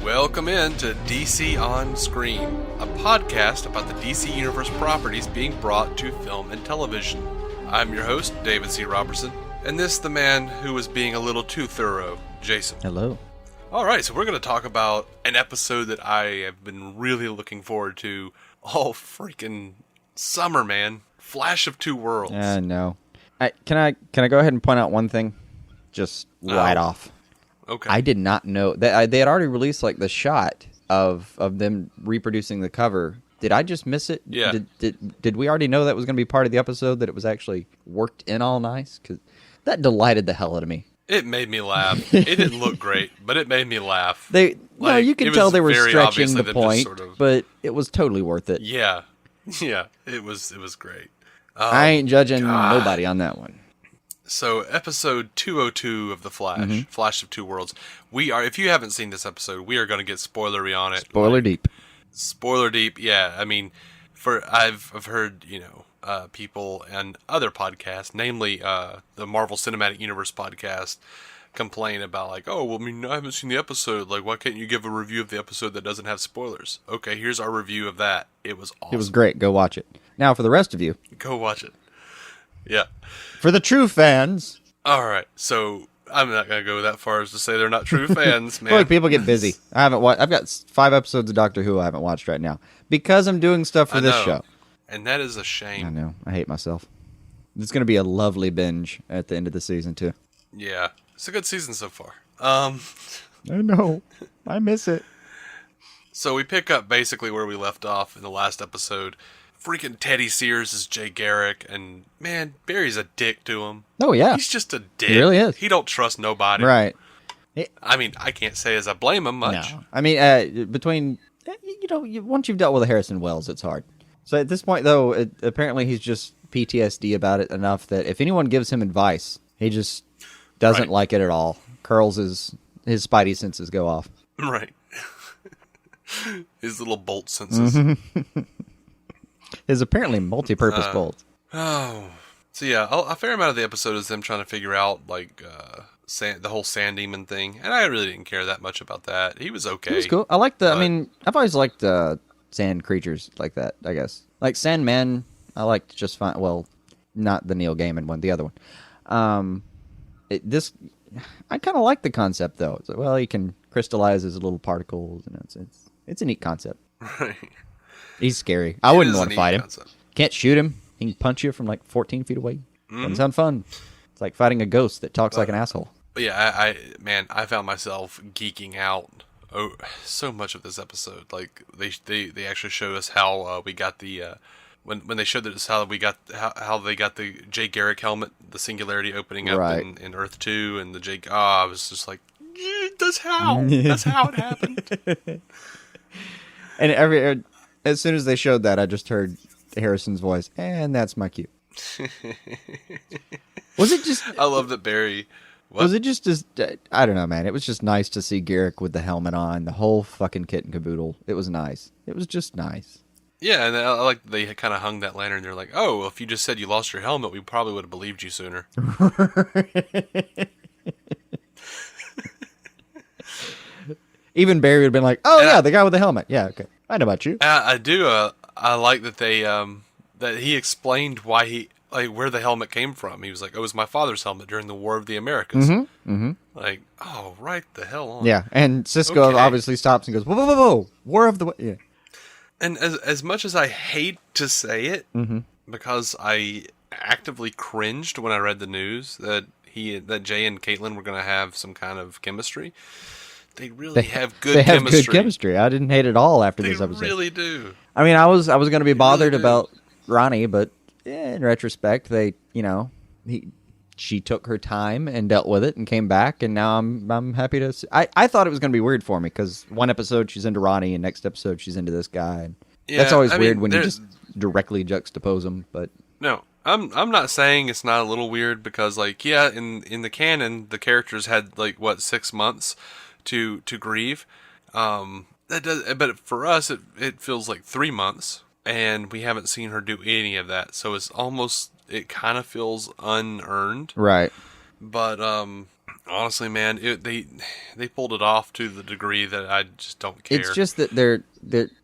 Welcome in to DC On Screen, a podcast about the DC Universe properties being brought to film and television. I'm your host, David C. Robertson, and this the man who was being a little too thorough, Jason. Hello. Alright, so we're going to talk about an episode that I have been really looking forward to all freaking summer, man. Flash of Two Worlds. No. Can I go ahead and point out one thing? Just right off. Okay. I did not know that they had already released like the shot of them reproducing the cover. Did I just miss it? Yeah. Did we already know that was going to be part of the episode, that it was actually worked in all nice? Because that delighted the hell out of me. It made me laugh. It didn't look great, but it made me laugh. You could tell they were stretching the point, sort of... but it was totally worth it. Yeah, it was great. I ain't judging nobody on that one. So, episode 202 of The Flash, Flash of Two Worlds. If you haven't seen this episode, we are going to get spoilery on it. Spoiler deep. Spoiler deep, yeah. I mean, I've heard, people and other podcasts, namely the Marvel Cinematic Universe podcast, complain about I haven't seen the episode. Like, why can't you give a review of the episode that doesn't have spoilers? Okay, here's our review of that. It was awesome. It was great. Go watch it. Now, for the rest of you. Go watch it. Yeah. For the true fans. All right. So I'm not going to go that far as to say they're not true fans, man. Look, people get busy. I've got 5 episodes of Doctor Who I haven't watched right now because I'm doing stuff for this show. And that is a shame. I know. I hate myself. It's going to be a lovely binge at the end of the season, too. Yeah. It's a good season so far. I know. I miss it. So we pick up basically where we left off in the last episode. Freaking Teddy Sears is Jay Garrick, and man, Barry's a dick to him. Oh, yeah. He's just a dick. He really is. He don't trust nobody. Right. I mean, I can't say as I blame him much. No. I mean, once you've dealt with Harrison Wells, it's hard. So at this point, though, apparently he's just PTSD about it enough that if anyone gives him advice, he just doesn't like it at all. Curls his spidey senses go off. Right. His little bolt senses. His apparently multi-purpose bolts. Oh. So yeah, a fair amount of the episode is them trying to figure out, the whole Sand Demon thing. And I really didn't care that much about that. He was okay. He was cool. I've always liked sand creatures like that, I guess. Like Sandman, I liked just fine. Well, not the Neil Gaiman one, the other one. I kind of like the concept, though. It's like, he can crystallize his little particles, and it's a neat concept. Right. He's scary. I wouldn't want to fight him. Can't shoot him. He can punch you from 14 feet away. Doesn't sound fun. It's like fighting a ghost that talks like an asshole. But yeah, I found myself geeking out so much of this episode. Like they actually showed us how we got the when they showed us how they got the Jay Garrick helmet, the singularity opening up in Earth 2, and the Jay. I was just like, that's how it happened. And as soon as they showed that, I just heard Harrison's voice, and that's my cue. Was it just... I love that Barry... What? Was it just as... I don't know, man. It was just nice to see Garrick with the helmet on, the whole fucking kit and caboodle. It was nice. It was just nice. Yeah, and I like they kind of hung that lantern. They're like, oh, well, if you just said you lost your helmet, we probably would have believed you sooner. Even Barry would have been like, oh, yeah, the guy with the helmet. Yeah, okay. I know about you. I do. I like that they that he explained why where the helmet came from. He was like, "Oh, it was my father's helmet during the War of the Americas." Like, oh, right the hell on. Yeah, and Cisco obviously stops and goes, "Whoa, whoa, whoa, whoa! War of the yeah." And as much as I hate to say it, because I actively cringed when I read the news that Jay and Caitlin were going to have some kind of chemistry. They really have good chemistry. They have good chemistry. I didn't hate it all after this episode. They really do. I mean, I was going to be bothered about Ronnie, but in retrospect, she took her time and dealt with it and came back, and now I'm happy to. I thought it was going to be weird for me because one episode she's into Ronnie, and next episode she's into this guy. And that's always weird when you just directly juxtapose them. But no, I'm not saying it's not a little weird because in the canon the characters had 6 months to grieve. But for us it feels like 3 months, and we haven't seen her do any of that, so it kind of feels unearned. Right. But Honestly, man, they pulled it off to the degree that I just don't care. It's just that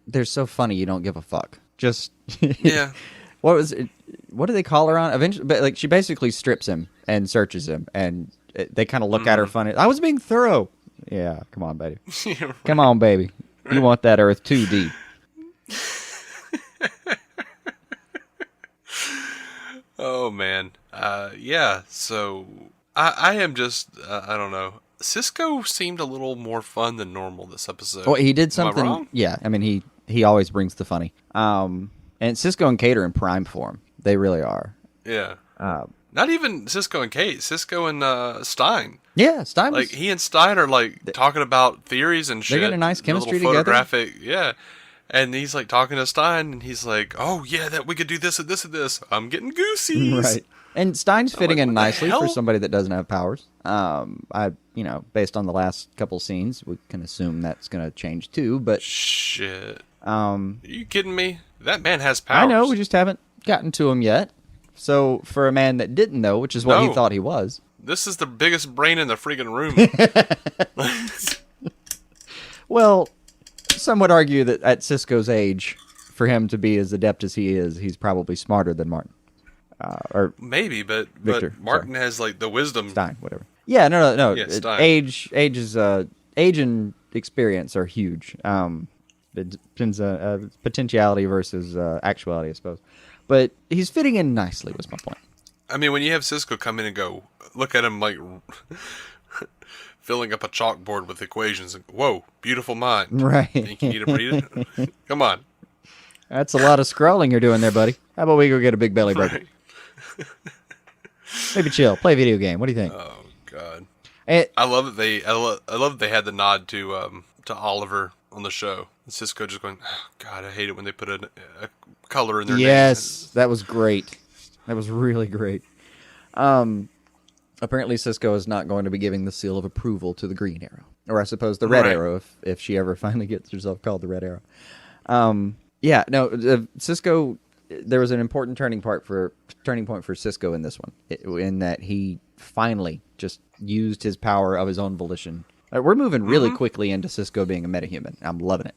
they're so funny you don't give a fuck. Just Yeah. what was it? What do they call her on? Eventually, but like she basically strips him and searches him, and they kind of look at her funny. I was being thorough. Yeah, come on, baby. Yeah, right. Come on, baby. You want that earth too deep. Oh man, yeah. So I am just I don't know. Cisco seemed a little more fun than normal this episode. Well, he did Am I something. wrong? Yeah, I mean he always brings the funny. And Cisco and Kate are in prime form. They really are. Yeah. Not even Cisco and Kate. Cisco and Stein. Yeah, Stein was, Like he and Stein are like talking about theories and shit. got a nice The chemistry little together. photographic, yeah. And he's like talking to Stein, and he's like, "Oh yeah, that we could do this and this and this. I'm getting goosies." right. And Stein's fitting like, in what the nicely hell? for somebody that doesn't have powers. Based on the last couple scenes, we can assume that's going to change too. But Shit. Are you kidding me? That man has powers. I know we just haven't gotten to him yet. So for a man that didn't know, which is what he No. thought he was, This is the biggest brain in the freaking room. well, some would argue that at Cisco's age, for him to be as adept as he is, he's probably smarter than Martin. Or Maybe, but Victor, Martin has like the wisdom. Stein, whatever. Yeah, no. Yeah, Stein. Age and experience are huge. It depends on potentiality versus actuality, I suppose. But he's fitting in nicely, was my point. I mean, when you have Cisco come in and go, look at him like filling up a chalkboard with equations. And, whoa, beautiful mind. Right. Think you need to breathe it? Come on. That's a lot of scrolling you're doing there, buddy. How about we go get a big belly breaker? Right. Maybe chill, play a video game. What do you think? Oh God. Eh, I love that they. I love that they had the nod to Oliver on the show. And Cisco just going, oh, God, I hate it when they put a color in their name. yes, that was great. That was really great. Apparently Cisco is not going to be giving the seal of approval to the Green Arrow. Or I suppose the Red Right. Arrow, if she ever finally gets herself called the Red Arrow. Cisco, there was an important turning point for Cisco in this one, in that he finally just used his power of his own volition. We're moving really quickly into Cisco being a metahuman. I'm loving it.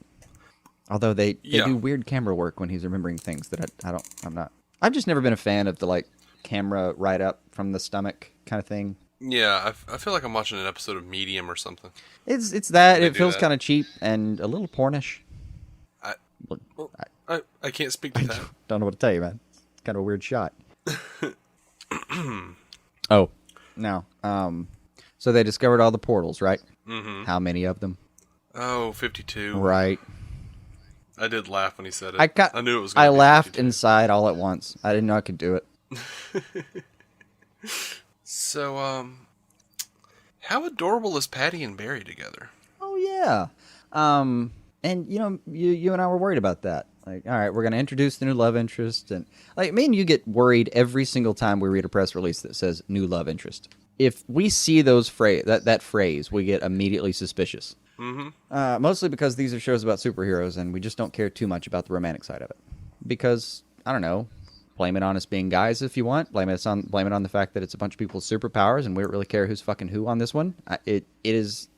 Although they do weird camera work when he's remembering things that I've just never been a fan of the like camera right up from the stomach kind of thing. Yeah, I feel like I'm watching an episode of Medium or something. It's that They it do feels that. kind of cheap and a little pornish. I can't speak to that. Don't know what to tell you, man. It's kind of a weird shot. Oh, now, so they discovered all the portals, right? Mm-hmm. How many of them? Oh, 52. Right. I did laugh when he said it. I knew it was. I Gonna be laughed 52. inside all at once. I didn't know I could do it. So, how adorable is Patty and Barry together? Oh yeah. And you and I were worried about that. Like, all right, we're going to introduce the new love interest, and like me and you get worried every single time we read a press release that says new love interest. If we see that phrase, we get immediately suspicious. Mm-hmm. Mostly because these are shows about superheroes, and we just don't care too much about the romantic side of it. Because I don't know, blame it on us being guys if you want. Blame it on the fact that it's a bunch of people with superpowers, and we don't really care who's fucking who on this one. It is.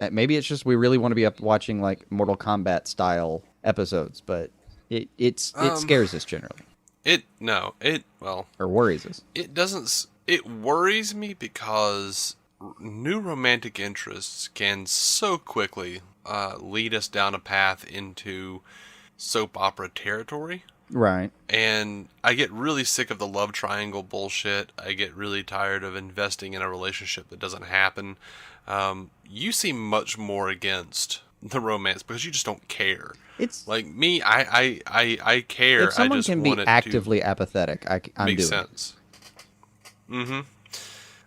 Maybe it's just we really want to be up watching like Mortal Kombat style episodes, but it scares us generally. Or worries us. It doesn't. It worries me because new romantic interests can so quickly lead us down a path into soap opera territory. Right. And I get really sick of the love triangle bullshit. I get really tired of investing in a relationship that doesn't happen. You seem much more against the romance because you just don't care. It's like me. I care. If someone I just can be want it actively apathetic, I'm makes doing sense.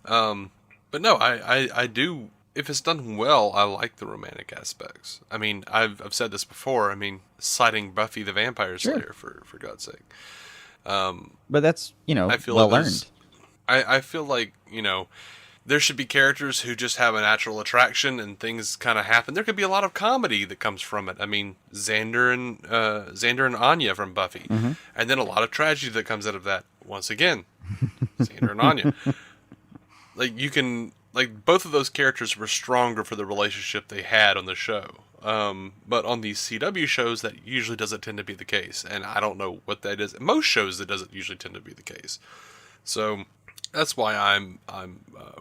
But no, I do. If it's done well, I like the romantic aspects. I mean, I've said this before. I mean, citing Buffy the Vampire Slayer for God's sake. But that's I feel well like earned. I feel like there should be characters who just have a natural attraction and things kind of happen. There could be a lot of comedy that comes from it. I mean, Xander and Anya from Buffy, and then a lot of tragedy that comes out of that. Once again, Xander and Anya. Like you can like both of those characters were stronger for the relationship they had on the show. But on these CW shows, that usually doesn't tend to be the case, and I don't know what that is. Most shows, that doesn't usually tend to be the case. So that's why I'm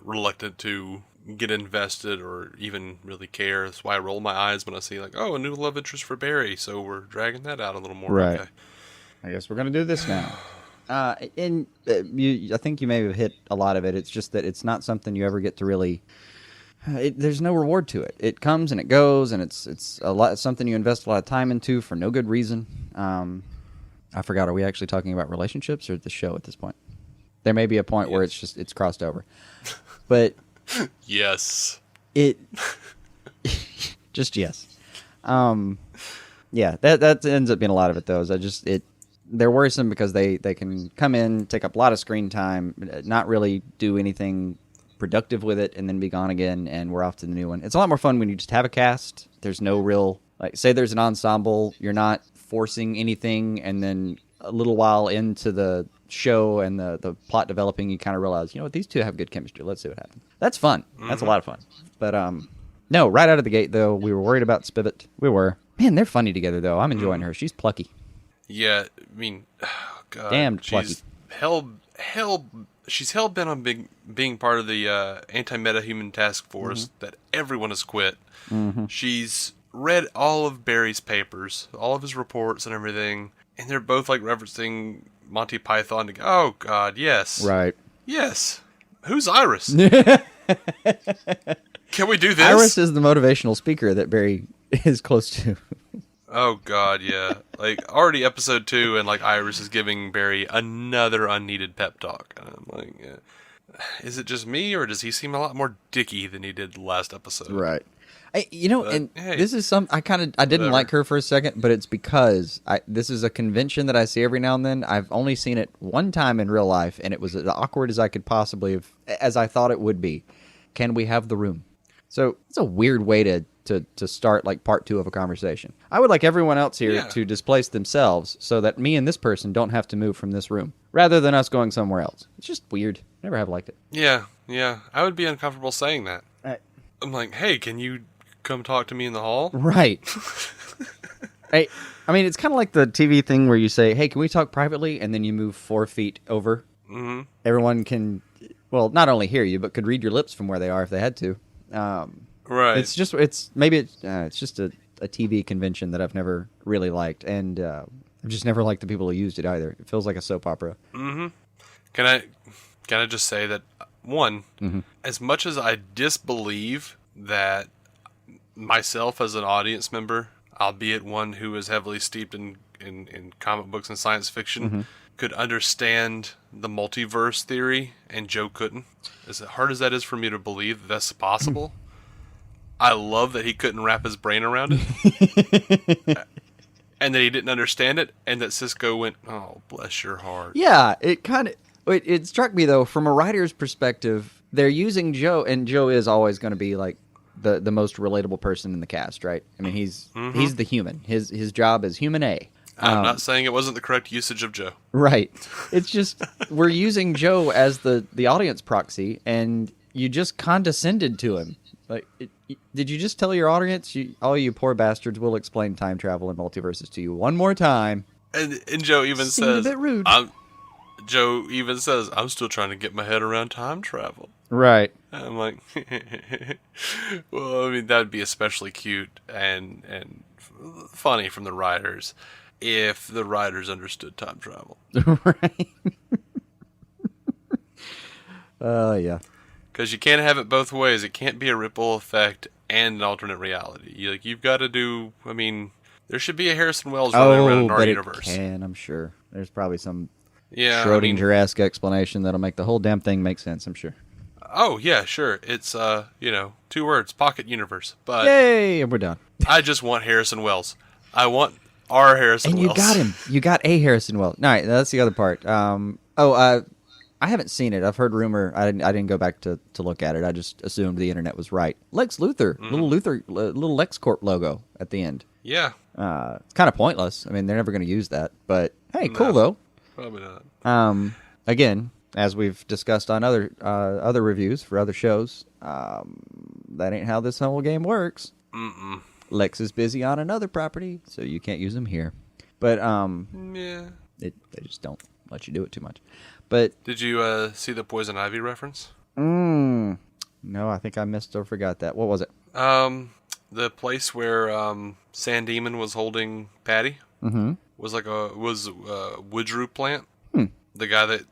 reluctant to get invested or even really care. That's why I roll my eyes when I see like, oh, a new love interest for Barry, so we're dragging that out a little more. Right. Okay. I guess we're gonna do this now. I think you may have hit a lot of it. It's just that it's not something you ever get to really. There's no reward to it. It comes and it goes, and it's a lot. It's something you invest a lot of time into for no good reason. I forgot. Are we actually talking about relationships or the show at this point? There may be a point where it's crossed over, but yes, it just yes. Yeah, that ends up being a lot of it though. They're worrisome because they can come in, take up a lot of screen time, not really do anything productive with it, and then be gone again, and we're off to the new one. It's a lot more fun when you just have a cast. There's no real, like, say there's an ensemble, you're not forcing anything, and then a little while into the show and the plot developing, you kind of realize, you know what, these two have good chemistry. Let's see what happens. That's fun. Mm-hmm. That's a lot of fun. But, no, right out of the gate, though, we were worried about Spivot. We were. Man, they're funny together, though. I'm enjoying her. She's plucky. Yeah, I mean, oh God. Damn plucky. She's hell-bent on being part of the anti-meta-human task force that everyone has quit. Mm-hmm. She's read all of Barry's papers, all of his reports and everything, and they're both, like, referencing Monty Python to go, oh, God, yes. Right. Yes. Who's Iris? Can we do this? Iris is the motivational speaker that Barry is close to. Oh, God, yeah. Like, already episode 2, and, like, Iris is giving Barry another unneeded pep talk. And I'm like, is it just me, or does he seem a lot more dicky than he did the last episode? Right. This is I didn't whatever. like her for a second, but it's because this is a convention that I see every now and then. I've only seen it one time in real life, and it was as awkward as I could possibly have, as I thought it would be. Can we have the room? So it's a weird way to start like part 2 of a conversation. I would like everyone else here to displace themselves so that me and this person don't have to move from this room, rather than us going somewhere else. It's just weird. Never have liked it. Yeah. I would be uncomfortable saying that. I'm like, hey, can you come talk to me in the hall? Right. I mean, it's kind of like the TV thing where you say, hey, can we talk privately? And then you move 4 feet over. Mm-hmm. Everyone can, well, not only hear you, but could read your lips from where they are if they had to. Right. It's just a TV convention that I've never really liked, and I've just never liked the people who used it either. It feels like a soap opera. Mm-hmm. Can I just say that, one, as much as I disbelieve that myself as an audience member, albeit one who is heavily steeped in comic books and science fiction, could understand the multiverse theory, and Joe couldn't, as hard as that is for me to believe that that's possible, I love that he couldn't wrap his brain around it. And that he didn't understand it, and that Cisco went, oh, bless your heart. Yeah, it struck me, though, from a writer's perspective, they're using Joe, and Joe is always going to be, like, the most relatable person in the cast, right? I mean, he's the human. His job is human A. I'm not saying it wasn't the correct usage of Joe. Right. It's just, we're using Joe as the audience proxy, and you just condescended to him. Like, did you just tell your audience, all you poor bastards, we'll explain time travel and multiverses to you one more time? And Joe even Seemed a bit rude. Joe even says, I'm still trying to get my head around time travel. Right. And I'm like, well, I mean, that would be especially cute and funny from the writers if the writers understood time travel. Right. Yeah. Because you can't have it both ways. It can't be a ripple effect and an alternate reality. You've got to do, I mean, there should be a Harrison Wells running around in our universe. It can, I'm sure. There's probably some Schrodinger-esque explanation that'll make the whole damn thing make sense, I'm sure. Oh, yeah, sure. It's, 2 words, pocket universe. But yay, and we're done. I just want Harrison Wells. I want our Harrison Wells. And you got him. You got a Harrison Wells. All right, that's the other part. I haven't seen it. I've heard rumor. I didn't go back to look at it. I just assumed the internet was right. Lex Luthor, little LexCorp logo at the end. Yeah. It's kind of pointless. I mean, they're never going to use that. But hey, cool though. Probably not. Again, as we've discussed on other reviews for other shows, that ain't how this whole game works. Mm-mm. Lex is busy on another property, so you can't use him here. But Yeah. they just don't let you do it too much. But did you see the Poison Ivy reference? no, I think I missed or forgot that. What was it? The place where San Demon was holding Patty was Woodrue plant. The guy that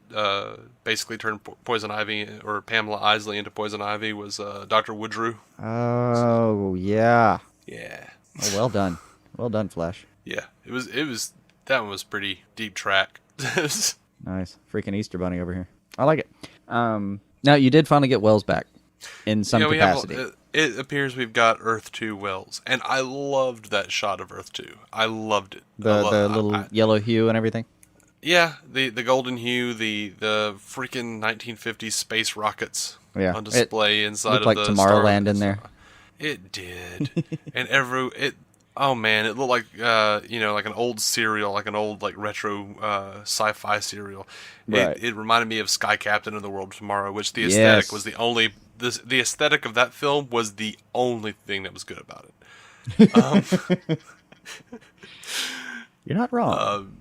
basically turned Poison Ivy or Pamela Isley into Poison Ivy was Dr. Woodrue. Oh yeah. Yeah. Oh, well done. Well done, Flash. Yeah. It was that one was pretty deep track. Nice. Freaking Easter Bunny over here. I like it. Now, you did finally get Wells back in some capacity. It appears we've got Earth 2 Wells, and I loved that shot of Earth 2. I loved it. The little yellow hue and everything? Yeah, the golden hue, the freaking 1950s space rockets on display inside of the Tomorrowland in there. It did. And oh man, it looked like like an old cereal, like an old like retro sci-fi cereal. Right. It reminded me of Sky Captain and the World of Tomorrow, which the aesthetic was the aesthetic of that film was the only thing that was good about it. You're not wrong.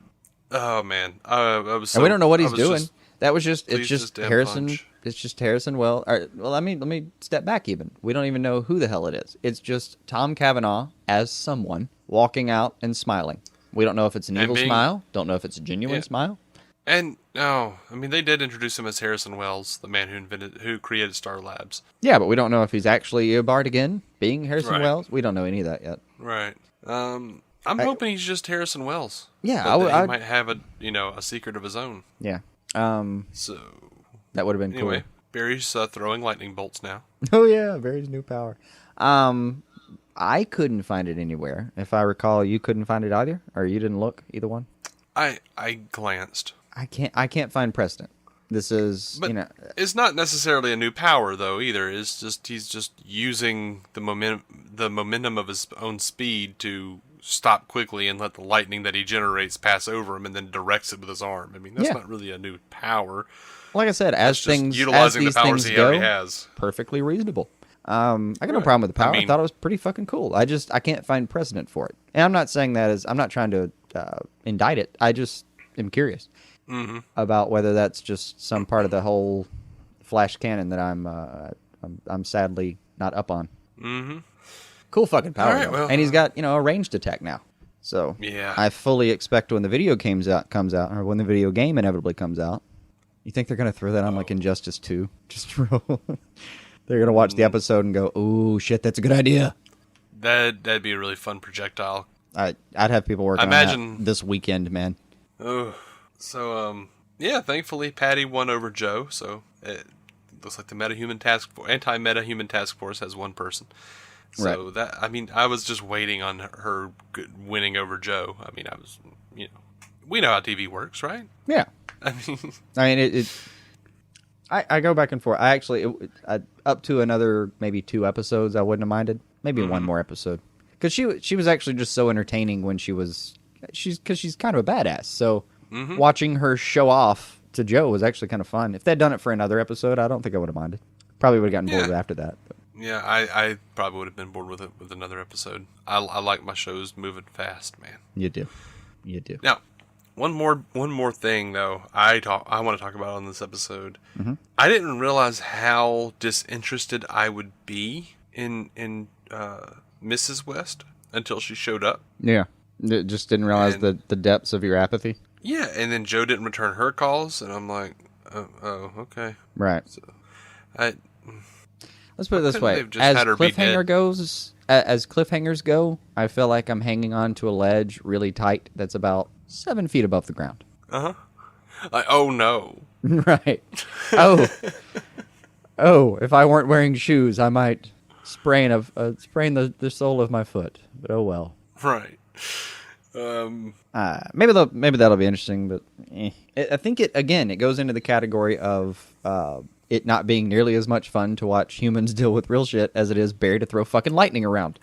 Oh man, I was. So, and we don't know what he's doing. It's just Harrison. Punch. It's just Harrison. Well, let me step back. Even we don't even know who the hell it is. It's just Tom Cavanaugh as someone walking out and smiling. We don't know if it's an evil smile. Don't know if it's a genuine smile. And no, I mean they did introduce him as Harrison Wells, the man who created Star Labs. Yeah, but we don't know if he's actually Eobard again, being Harrison Wells. We don't know any of that yet. Right. I'm hoping he's just Harrison Wells. Yeah, he might have a secret of his own. Yeah. So that would have been anyway, cool. Barry's throwing lightning bolts now. Oh yeah, Barry's new power. I couldn't find it anywhere. If I recall, you couldn't find it either, or you didn't look either one. I glanced. I can't find precedent. This is, but it's not necessarily a new power though either. It's just he's just using the momentum of his own speed to stop quickly and let the lightning that he generates pass over him, and then directs it with his arm. I mean, that's not really a new power. Like I said, as these utilizing the powers things he go, already has. Perfectly reasonable. I got no problem with the power. I thought it was pretty fucking cool. I can't find precedent for it. And I'm not saying that I'm not trying to indict it. I just am curious about whether that's just some part of the whole Flash canon that I'm sadly not up on. Mm-hmm. Cool fucking power. Right, well, and he's got a ranged attack now. So I fully expect when the video comes out, or when the video game inevitably comes out, you think they're gonna throw that on like Injustice 2? Just roll. They're going to watch the episode and go, "Ooh, shit, that's a good idea." That'd be a really fun projectile. I'd have people working on that this weekend, man. Oh, so thankfully Patty won over Joe. So it looks like the anti-meta human task force has one person. So I was just waiting on her winning over Joe. I mean, we know how TV works, right? Yeah. I mean, I go back and forth. I actually, up to another maybe 2 episodes, I wouldn't have minded. Maybe one more episode. Because she was actually just so entertaining when she's kind of a badass. So watching her show off to Joe was actually kind of fun. If they'd done it for another episode, I don't think I would have minded. Probably would have gotten bored after that. But. Yeah, I probably would have been bored with it with another episode. I like my shows moving fast, man. You do. Now, one more thing though I want to talk about on this episode. I didn't realize how disinterested I would be in Mrs. West until she showed up. Yeah, just didn't realize the depths of your apathy. Yeah, and then Joe didn't return her calls, and I'm like, oh okay, right. So, let's put it this way: as cliffhangers go, I feel like I'm hanging on to a ledge really tight that's about 7 feet above the ground. Oh no! Right. If I weren't wearing shoes, I might sprain the sole of my foot. But oh well. Right. Maybe that'll be interesting, but I think it goes into the category of it not being nearly as much fun to watch humans deal with real shit as it is Barry to throw fucking lightning around.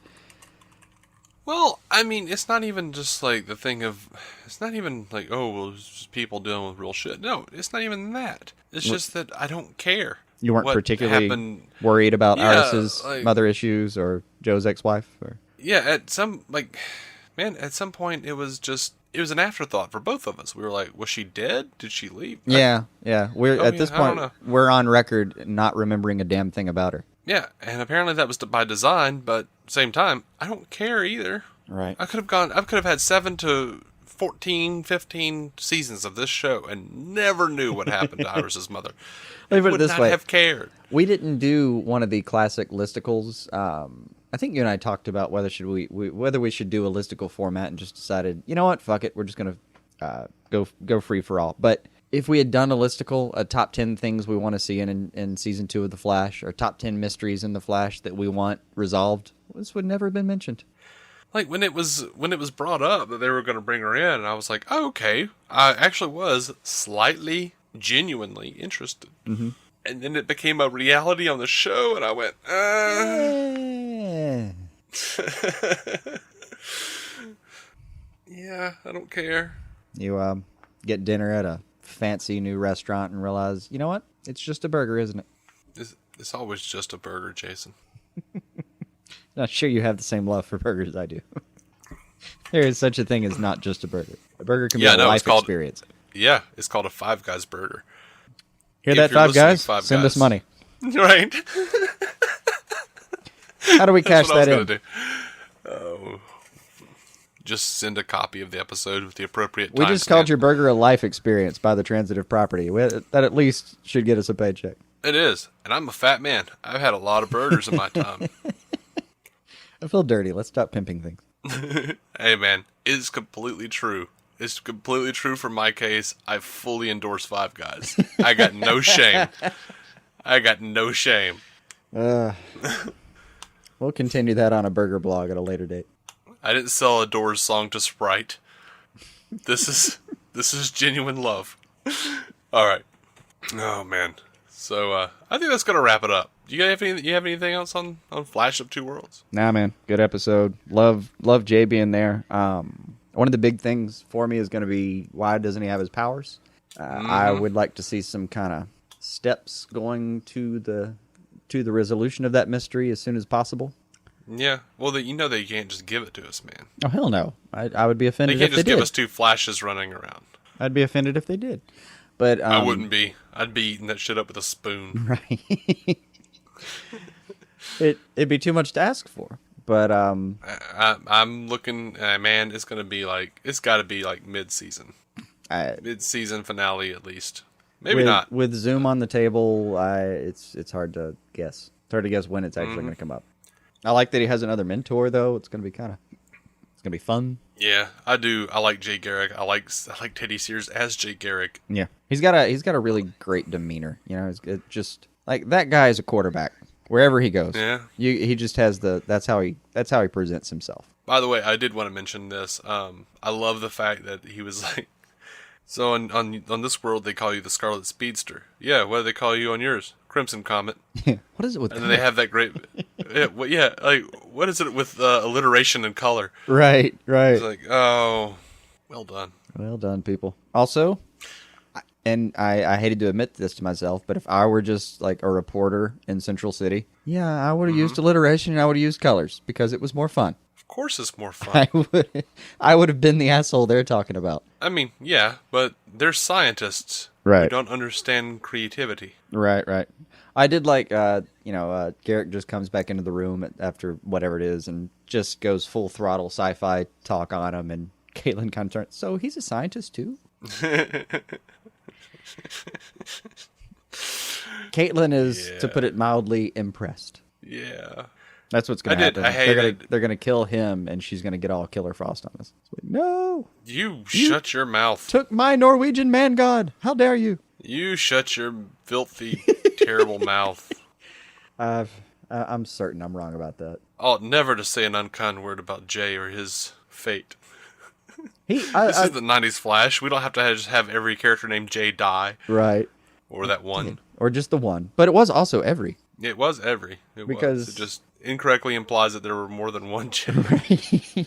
Well, I mean, it's not even just like the thing of, it's not even like, it's just people dealing with real shit. No, it's not even that. It's just that I don't care. You weren't what particularly happened. worried about Yeah, Iris's like- mother issues or Joe's ex-wife? Or... Yeah, at some point it was an afterthought for both of us. We were like, was she dead? Did she leave? Yeah. We're at this I don't point know. we're on record not remembering a damn thing about her. Yeah, and apparently that was by design, but same time, I don't care either. Right. I could have had 7 to 14, 15 seasons of this show and never knew what happened to Iris's mother. Let me put it would this not way. have cared. We didn't do one of the classic listicles. I think you and I talked about whether we should do a listicle format, and just decided, you know what, fuck it, we're just gonna go free for all. But if we had done a listicle, a top 10 things we want to see in season 2 of The Flash, or top 10 mysteries in The Flash that we want resolved, this would never have been mentioned. Like when it was brought up that they were going to bring her in, and I was like, oh, okay. I actually was slightly, genuinely interested. Mm-hmm. And then it became a reality on the show, and I went, yeah, I don't care. You get dinner at a fancy new restaurant and realize, you know what? It's just a burger, isn't it? It's always just a burger, Jason. Not sure you have the same love for burgers as I do. There is such a thing as not just a burger. A burger can be a life experience. Yeah, it's called a Five Guys burger. Hear that, Five Guys? Send us money. Right. How do we cash that in? Do. Oh, just send a copy of the episode with the appropriate We just called your burger a life experience by the transitive property. That at least should get us a paycheck. It is. And I'm a fat man. I've had a lot of burgers in my time. I feel dirty. Let's stop pimping things. Hey, man. It's completely true. It's completely true for my case. I fully endorse Five Guys. I got no shame. We'll continue that on a burger blog at a later date. I didn't sell a Doors song to Sprite. This is genuine love. All right. Oh, man. So, I think that's going to wrap it up. You have anything else on Flash of Two Worlds? Nah, man. Good episode. Love Jay being there. One of the big things for me is going to be, why doesn't he have his powers? I would like to see some kind of steps going to the resolution of that mystery as soon as possible. Yeah. Well, you know they can't just give it to us, man. Oh, hell no. I would be offended if they did. They can't just give us two Flashes running around. I'd be offended if they did. But I wouldn't be. I'd be eating that shit up with a spoon. Right. It'd be too much to ask for. But I'm looking, man. It's got to be like mid-season, mid-season finale at least. Maybe not with Zoom on the table. It's hard to guess. It's hard to guess when it's actually going to come up. I like that he has another mentor though. It's going to be fun. Yeah, I do. I like Jay Garrick. I like Teddy Sears as Jay Garrick. Yeah, he's got a really great demeanor. You know, it's just like that guy is a quarterback wherever he goes. Yeah, he just has that's how he presents himself. By the way, I did want to mention this. I love the fact that he was like, so on this world they call you the Scarlet Speedster. Yeah, what do they call you on yours? Crimson Comet. Yeah. What is it with? And then they have that great. Like what is it with alliteration and color? Right. It's like, oh, well done. Well done, people. Also, and I hated to admit this to myself, but if I were just like a reporter in Central City, yeah, I would have used alliteration and I would have used colors because it was more fun. Of course it's more fun. I would have been the asshole they're talking about. I mean, yeah, but they're scientists who don't understand creativity. Right. I did like, Garrick just comes back into the room after whatever it is and just goes full throttle sci-fi talk on him, and Caitlin kind of turns, so he's a scientist too? Caitlin is, to put it mildly, impressed. Yeah. That's what's going to happen. They're going to kill him, and she's going to get all Killer Frost on us. Like, no! You shut your mouth. Took my Norwegian man god. How dare you? You shut your filthy, terrible mouth. I'm certain I'm wrong about that. Oh, never to say an unkind word about Jay or his fate. This is the 90s Flash. We don't have to just have every character named Jay die. Right. Or that one. Or just the one. But it was also every. It was every. Because it just incorrectly implies that there were more than one Jay.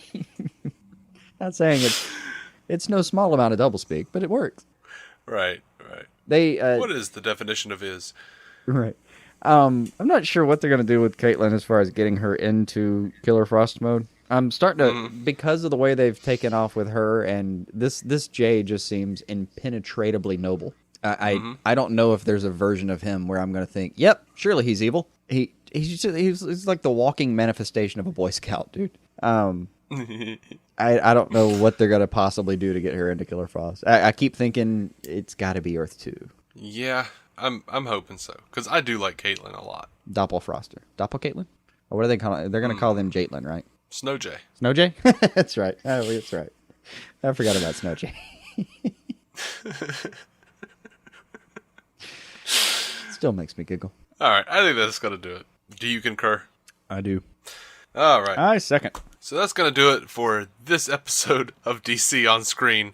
Not saying it's no small amount of doublespeak, but it works. Right. They What is the definition of is? right. I'm not sure what they're gonna do with Caitlyn as far as getting her into Killer Frost mode. I'm starting to because of the way they've taken off with her, and this Jay just seems impenetrably noble. I don't know if there's a version of him where I'm gonna think, yep, surely he's evil. He's like the walking manifestation of a Boy Scout, dude. I don't know what they're gonna possibly do to get her into Killer Frost. I keep thinking it's got to be Earth 2. Yeah, I'm hoping so because I do like Caitlyn a lot. Doppelfroster, Doppel-Caitlyn, or what are they calling? They're gonna call them Jaitlyn, right? Snow Jay. Snow Jay. That's right. Oh, that's right. I forgot about Snow Jay. Still makes me giggle. All right, I think that's gonna do it. Do you concur? I do. All right. I second. So that's going to do it for this episode of DC On Screen.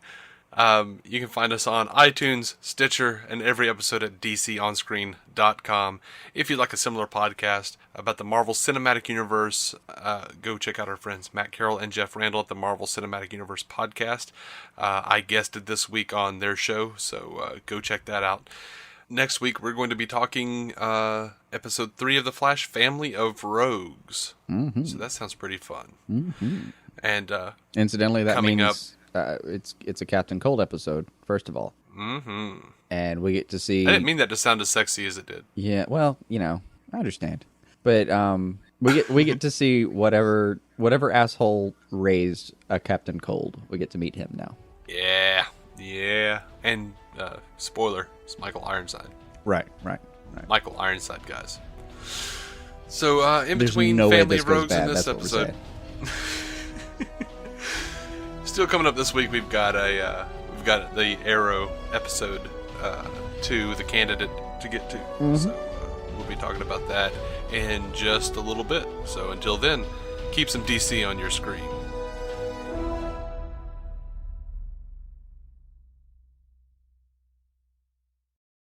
You can find us on iTunes, Stitcher, and every episode at dconscreen.com. If you'd like a similar podcast about the Marvel Cinematic Universe, go check out our friends Matt Carroll and Jeff Randall at the Marvel Cinematic Universe podcast. I guested this week on their show, so go check that out. Next week, we're going to be talking episode 3 of The Flash, Family of Rogues. Mm-hmm. So that sounds pretty fun. Mm-hmm. And incidentally, that means it's a Captain Cold episode, first of all. Mm-hmm. And we get to see... I didn't mean that to sound as sexy as it did. Yeah, well, I understand. But we get to see whatever asshole raised a Captain Cold. We get to meet him now. Yeah. And spoiler, it's Michael Ironside. Right. Michael Ironside, guys. So in between Family of Rogues and this episode, still coming up this week, we've got the Arrow episode 2, The Candidate, to get to. Mm-hmm. So we'll be talking about that in just a little bit. So until then, keep some DC on your screen.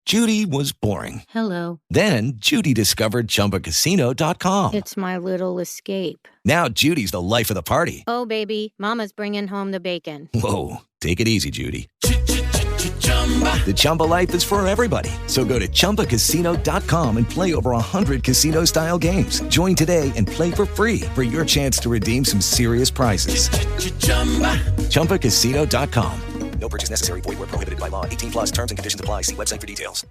Judy was boring. Hello. Then Judy discovered ChumbaCasino.com. It's my little escape. Now Judy's the life of the party. Oh, baby, mama's bringing home the bacon. Whoa, take it easy, Judy. The Chumba life is for everybody. So go to ChumbaCasino.com and play over 100 casino-style games. Join today and play for free for your chance to redeem some serious prizes. ChumbaCasino.com. No purchase necessary. Void where prohibited by law. 18+ terms and conditions apply. See website for details.